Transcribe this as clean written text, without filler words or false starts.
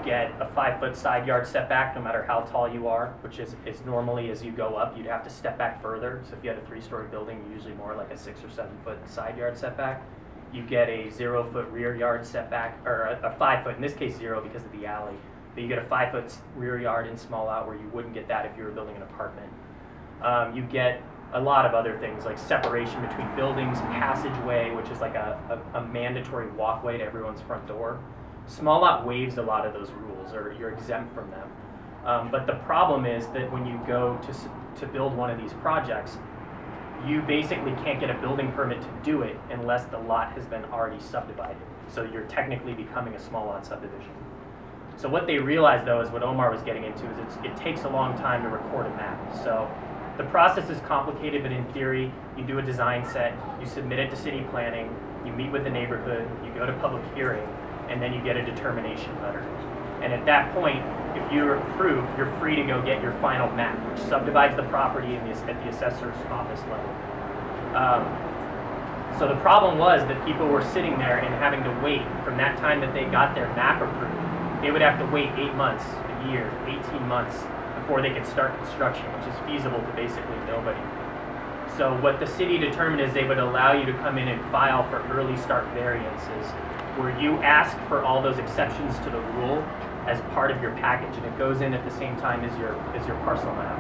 get a 5-foot side yard setback no matter how tall you are, which is normally as you go up, you'd have to step back further. So if you had a 3-story building, usually more like a 6 or 7-foot side yard setback. You get a 0-foot rear yard setback, or a 5-foot, in this case 0 because of the alley. But you get a 5-foot rear yard in small lot where you wouldn't get that if you were building an apartment. You get a lot of other things like separation between buildings, passageway, which is like a mandatory walkway to everyone's front door. Small lot waives a lot of those rules, or you're exempt from them. But the problem is that when you go to build one of these projects, you basically can't get a building permit to do it unless the lot has been already subdivided. So you're technically becoming a small lot subdivision. So what they realized, though, is what Omar was getting into, is it takes a long time to record a map. So the process is complicated, but in theory, you do a design set, you submit it to city planning, you meet with the neighborhood, you go to public hearing, and then you get a determination letter. And at that point, if you're approved, you're free to go get your final map, which subdivides the property at the assessor's office level. So the problem was that people were sitting there and having to wait from that time that they got their map approved. They would have to wait 8 months, a year, 18 months before they could start construction, which is feasible to basically nobody. So what the city determined is they would allow you to come in and file for early start variances, where you ask for all those exceptions to the rule as part of your package, and it goes in at the same time as your parcel map.